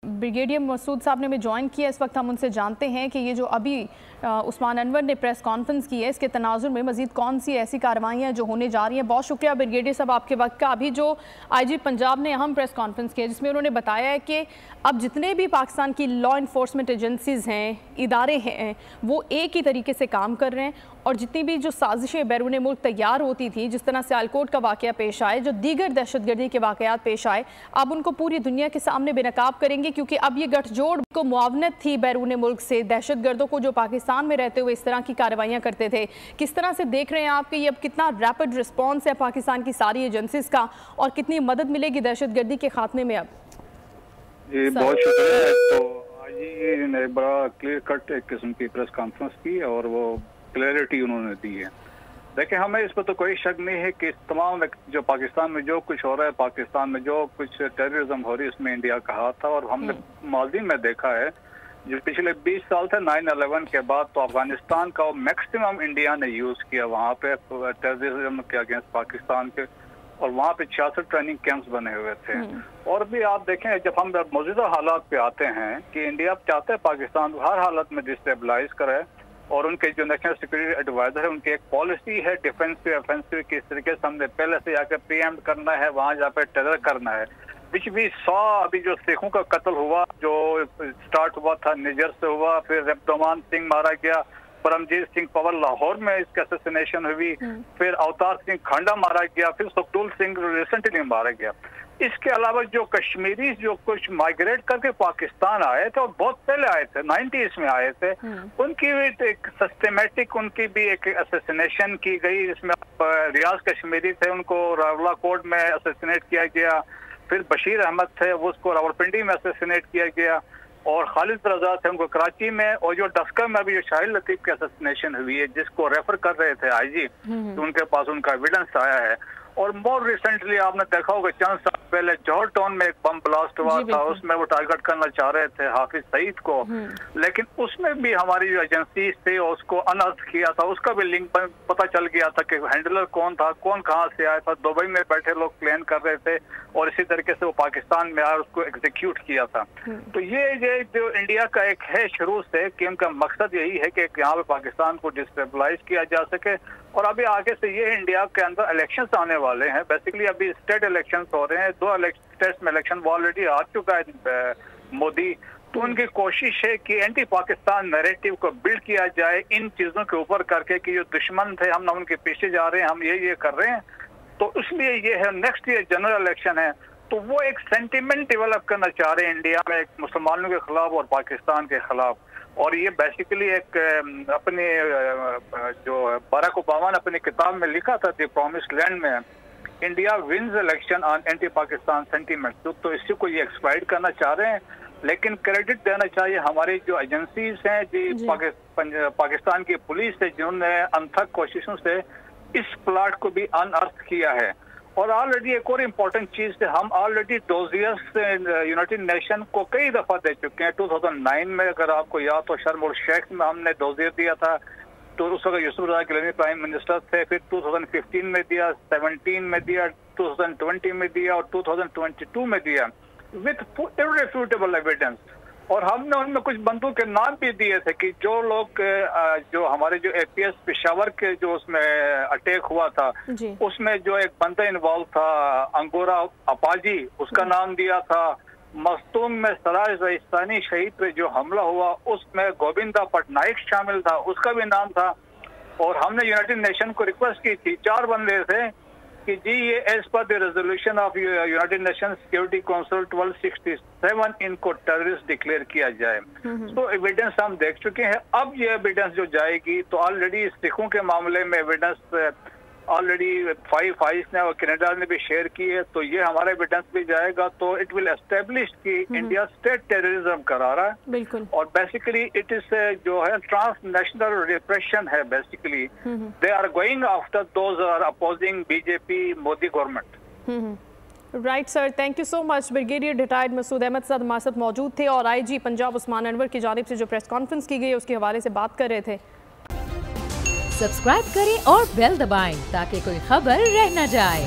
Brigadier Masood साहब ने हमें ज्वाइन किया। इस वक्त हम उनसे जानते हैं कि ये जो अभी उस्मान अनवर ने प्रेस कॉन्फ्रेंस की है, इसके तनाजुर में मजीद कौन सी ऐसी कार्रवाइयाँ जो होने जा रही हैं। बहुत शुक्रिया ब्रिगेडियर साहब आपके वक्त का। अभी जो आईजी पंजाब ने अहम प्रेस कॉन्फ्रेंस की है जिसमें उन्होंने बताया है कि अब जितने भी पाकिस्तान की लॉ इन्फोर्समेंट एजेंसीज़ हैं, इदारे हैं, वो एक ही तरीके से काम कर रहे हैं और जितनी भी जो साजिशें बैरून मुल्क तैयार होती थी, जिस तरह से सियालकोट का वाक़या पेश आए, जो दीगर दहशतगर्दी के वाक़यात पेश आए, अब उनको पूरी दुनिया के सामने बेनकाब करेंगे क्योंकि अब ये गठजोड़ को मुआवनत थी बैरून मुल्क से दहशतगर्दों को जो पाकिस्तान में रहते हुए इस तरह की कार्रवाइयाँ करते थे। किस तरह से देख रहे हैं आप कि ये अब कितना रैपिड रिस्पॉन्स है पाकिस्तान की सारी एजेंसीज़ का और कितनी मदद मिलेगी दहशतगर्दी के खात्मे में? अब जी बहुत शुक्रिया। तो आज ही ने बड़ा क्लियर कट एक किस्म की प्रेस कॉन्फ्रेंस की और वो क्लैरिटी उन्होंने दी है। देखिए, हमें इस पर तो कोई शक नहीं है कि तमाम जो पाकिस्तान में जो कुछ हो रहा है, पाकिस्तान में जो कुछ टेररिज्म हो रही है, इसमें इंडिया का हाथ था। और हमने माजी में देखा है जो पिछले 20 साल थे 9/11 के बाद, तो अफगानिस्तान का मैक्सिमम इंडिया ने यूज किया वहाँ पे टेररिज्म के अगेंस्ट पाकिस्तान के, और वहाँ पे 66 ट्रेनिंग कैंप्स बने हुए थे। और भी आप देखें, जब हम मौजूदा हालात पे आते हैं कि इंडिया चाहते हैं पाकिस्तान हर हालत में डिस्टेबलाइज करे, और उनके जो नेशनल सिक्योरिटी एडवाइजर है उनकी एक पॉलिसी है डिफेंसिव ऑफेंसिव, किस तरीके से हमने पहले से जाकर प्रीएम्प्ट करना है, वहाँ जाकर टेरर करना है। विच भी 100 अभी जो सिखों का कत्ल हुआ, जो स्टार्ट हुआ था निजर से हुआ, फिर रब्दोमान सिंह मारा गया, परमजीत सिंह पवर लाहौर में इसकी असैसिनेशन हुई, फिर अवतार सिंह खांडा मारा गया, फिर सुखदुल सिंह रिसेंटली मारा गया। इसके अलावा जो कश्मीरी जो कुछ माइग्रेट करके पाकिस्तान आए थे और बहुत पहले आए थे, 90s में आए थे, उनकी भी एक सिस्टमेटिक उनकी भी एक असैसिनेशन की गई। इसमें रियाज कश्मीरी थे, उनको रावलाकोट में असैसिनेट किया गया, फिर बशीर अहमद थे, उसको रावलपिंडी में असैसिनेट किया गया, और खालिद रजा थे, उनको कराची में, और जो डस्का में अभी जो शाहिद लतीफ की असैसिनेशन हुई है जिसको रेफर कर रहे थे आईजी, तो उनके पास उनका एविडेंस आया है। और मोर रिसेंटली आपने देखा होगा चंद साल पहले जौहर टाउन में एक बम ब्लास्ट हुआ था, उसमें वो टारगेट करना चाह रहे थे हाफिज सईद को, लेकिन उसमें भी हमारी जो एजेंसी थे उसको अनर्थ किया था, उसका भी लिंक पता चल गया था कि हैंडलर कौन था, कौन कहाँ से आया था। दुबई में बैठे लोग प्लान कर रहे थे और इसी तरीके से वो पाकिस्तान में आया, उसको एग्जीक्यूट किया था। तो ये जो इंडिया का एक है शुरू से कि उनका मकसद यही है कि यहाँ पे पाकिस्तान को डिस्टेबलाइज किया जा सके। और अभी आगे से ये इंडिया के अंदर इलेक्शंस आने वाले हैं, बेसिकली अभी स्टेट इलेक्शंस हो रहे हैं, 2 स्टेट्स में इलेक्शन ऑलरेडी आ चुका है मोदी। तो उनकी कोशिश है कि एंटी पाकिस्तान नैरेटिव को बिल्ड किया जाए इन चीजों के ऊपर करके कि जो दुश्मन थे हम उनके पीछे जा रहे हैं, हम ये कर रहे हैं। तो इसलिए ये है नेक्स्ट ईयर जनरल इलेक्शन है, तो वो एक सेंटिमेंट डेवलप करना चाह रहे हैं इंडिया में एक मुसलमानों के खिलाफ और पाकिस्तान के खिलाफ। और ये बेसिकली एक अपने जो बराक ओबामा ने अपनी किताब में लिखा था द प्रॉमिस्ड लैंड में, India wins election on anti Pakistan sentiment, तो इसी को ये एक्सप्लॉइट करना चाह रहे हैं। लेकिन क्रेडिट देना चाहिए हमारी जो एजेंसीज हैं जी पाकिस्तान की पुलिस है, जिन्होंने अनथक कोशिशों से इस प्लाट को भी अनअर्थ किया है। और ऑलरेडी एक और इम्पोर्टेंट चीज है, हम ऑलरेडी डोजियर्स यूनाइटेड नेशन को कई दफा दे चुके हैं। 2009 में अगर आपको याद हो शर्म उल शेख में हमने डोजियर दिया था, तो उस वक्त यूसुफ रजा गिलानी प्राइम मिनिस्टर थे, फिर 2015 में दिया, 17 में दिया, 2020 में दिया और 2022 में दिया विथ इररिफ्यूटेबल एविडेंस। और हमने उनमें कुछ बंदूक के नाम भी दिए थे कि जो लोग जो हमारे जो APS पेशावर के जो उसमें अटैक हुआ था उसमें जो एक बंदा इन्वॉल्व था अंगोरा अपाजी, उसका नाम दिया था। मस्तूम में सराय रईसानी शहीद पे जो हमला हुआ उसमें गोविंदा पटनायक शामिल था, उसका भी नाम था। और हमने यूनाइटेड नेशन को रिक्वेस्ट की थी, 4 बंदे थे कि जी ये as per the resolution of United Nation Security Council 1267 इनको टेररिस्ट डिक्लेयर किया जाए। तो एविडेंस हम देख चुके हैं। अब ये एविडेंस जो जाएगी तो ऑलरेडी सिखों के मामले में एविडेंस ऑलरेडी 5 आइस ने और कनाडा ने भी शेयर की है, तो ये हमारा एविडेंस भी जाएगा तो इट विल एस्टेब्लिश कि इंडिया स्टेट टेररिज्म करा रहा है। बिल्कुल। और बेसिकली इट इज जो है ट्रांसनेशनल रिप्रेशन है, basically they are going after those are opposing BJP Modi government. Right sir, thank you so much. Brigadier retired Masood Ahmed साहब हमारे साथ मौजूद थे और आईजी पंजाब उस्मान अनवर की जानिब से जो प्रेस कॉन्फ्रेंस की गई है उसके हवाले से बात कर रहे थे। सब्सक्राइब करें और बेल दबाएं ताकि कोई खबर रह न जाए।